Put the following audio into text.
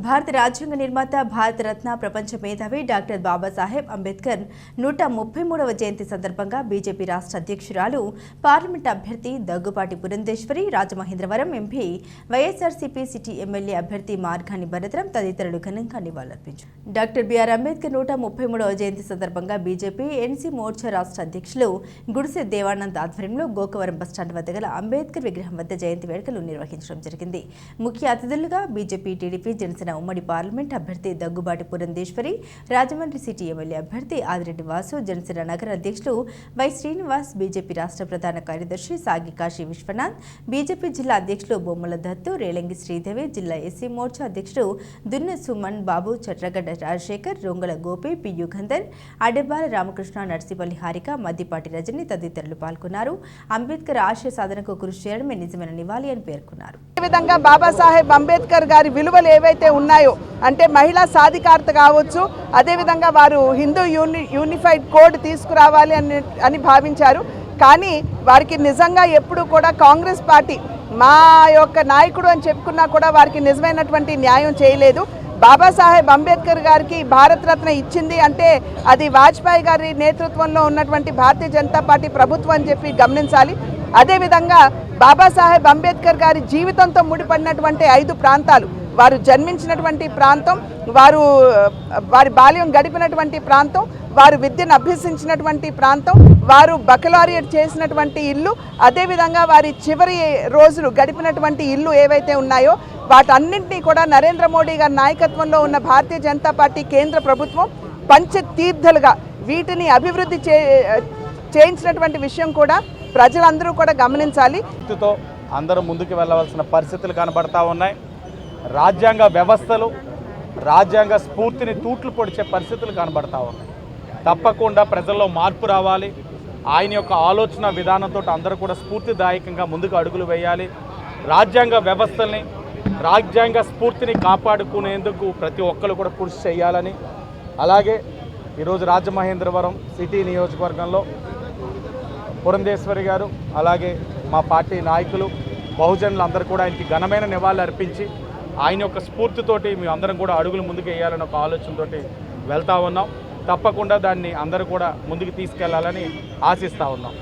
భారత రాజ్యాంగ నిర్మాత, భారత రత్న, ప్రపంచ మేధావి డాక్టర్ బాబాసాహెబ్ అంబేద్కర్ 133వ జయంతి సందర్భంగా బీజేపీ రాష్ట్ర అధ్యక్షురాలు, పార్లమెంట్ అభ్యర్థి Daggubati Purandeswari, Rajamahendravaram MP, YSRCP city MLA అభ్యర్థి మార్గాని భరతరం తదితరులు ఘనంగా నివాళులర్పించారు. డాక్టర్ బిఆర్ అంబేద్కర్ 133వ జయంతి సందర్భంగా బీజేపీ ఎన్సీ మోర్చా రాష్ట్ర అధ్యక్షులు గుడిసె దేవానంద్ ఆధ్వర్యంలో గోకవరం బస్టాండ్ వద్ద గల అంబేద్కర్ విగ్రహం వద్ద జయంతి వేడుకలు నిర్వహించడం జరిగింది. ముఖ్య అతిథులుగా బీజేపీ, టీడీపీ, జనసేన ఉమ్మడి పార్లమెంట్ అభ్యర్థి దగ్గుబాటి పురంధేశ్వరి, రాజమండ్రి సిటీ ఎమ్మెల్యే అభ్యర్థి ఆదిరెడ్డి వాసు, జనసేన నగర అధ్యక్షులు వై శ్రీనివాస్, బీజేపీ రాష్ట్ర ప్రధాన కార్యదర్శి సాగి కాశీ విశ్వనాథ్, బీజేపీ జిల్లా అధ్యక్షులు బొమ్మల దత్తు, రేలంగి శ్రీదేవి, జిల్లా ఎస్సీ మోర్చా అధ్యక్షుడు దున్నె సుమన్ బాబు, చట్రగడ్డ రాజశేఖర్, రొంగల గోపి, పియు గంధర్, అడెబాల రామకృష్ణ, నర్సిపల్లి హారిక, మద్దిపాటి రజని తదితరులు పాల్గొన్నారు. అంబేద్కర్ ఆశయ సాధనకు కృషి చేయడమే నిజమైన నివాళి అని పేర్కొన్నారు. విధంగా బాబాసాహెబ్ అంబేద్కర్ గారి విలువలు ఏవైతే ఉన్నాయో అంటే మహిళా సాధికారత కావచ్చు, అదేవిధంగా వారు హిందూ యూనిఫైడ్ కోడ్ తీసుకురావాలి అని భావించారు. కానీ వారికి నిజంగా ఎప్పుడు కూడా కాంగ్రెస్ పార్టీ మా యొక్క నాయకుడు అని చెప్పుకున్నా కూడా వారికి నిజమైనటువంటి న్యాయం చేయలేదు. బాబాసాహెబ్ అంబేద్కర్ గారికి భారతరత్న ఇచ్చింది అంటే అది వాజ్పేయి గారి నేతృత్వంలో ఉన్నటువంటి భారతీయ జనతా పార్టీ ప్రభుత్వం అని చెప్పి గమనించాలి. అదేవిధంగా బాబాసాహెబ్ అంబేద్కర్ గారి జీవితంతో ముడిపడినటువంటి 5 ప్రాంతాలు, వారు జన్మించినటువంటి ప్రాంతం, వారి బాల్యం గడిపినటువంటి ప్రాంతం, వారు విద్యను అభ్యసించినటువంటి ప్రాంతం, వారు బకలారియట్ చేసినటువంటి ఇల్లు, అదేవిధంగా వారి చివరి రోజులు గడిపినటువంటి ఇల్లు ఏవైతే ఉన్నాయో వాటన్నింటినీ కూడా నరేంద్ర మోడీ గారి నాయకత్వంలో ఉన్న భారతీయ జనతా పార్టీ కేంద్ర ప్రభుత్వం పంచతీర్థలుగా వీటిని అభివృద్ధి చేయించినటువంటి విషయం కూడా ప్రజలందరూ కూడా గమనించాలి. అందరూ ముందుకు వెళ్ళవలసిన పరిస్థితులు కనబడతా ఉన్నాయి. రాజ్యాంగ వ్యవస్థలు, రాజ్యాంగ స్ఫూర్తిని తూట్లు పొడిచే పరిస్థితులు కనబడతా ఉన్నాయి. తప్పకుండా ప్రజల్లో మార్పు రావాలి. ఆయన యొక్క ఆలోచన విధానంతో అందరూ కూడా స్ఫూర్తిదాయకంగా ముందుకు అడుగులు వేయాలి. రాజ్యాంగ వ్యవస్థల్ని, రాజ్యాంగ స్ఫూర్తిని కాపాడుకునేందుకు ప్రతి ఒక్కరు కూడా కృషి చేయాలని, అలాగే ఈరోజు రాజమహేంద్రవరం సిటీ నియోజకవర్గంలో పురంధేశ్వరి గారు, అలాగే మా పార్టీ నాయకులు, బహుజనులు అందరూ కూడా ఆయనకి ఘనమైన నివాళులు అర్పించి ఆయన యొక్క స్ఫూర్తితోటి మేము అందరం కూడా అడుగులు ముందుకు వేయాలని ఒక ఆలోచనతోటి వెళ్తూ ఉన్నాం. తప్పకుండా దాన్ని అందరూ కూడా ముందుకు తీసుకెళ్లాలని ఆశిస్తూ ఉన్నాం.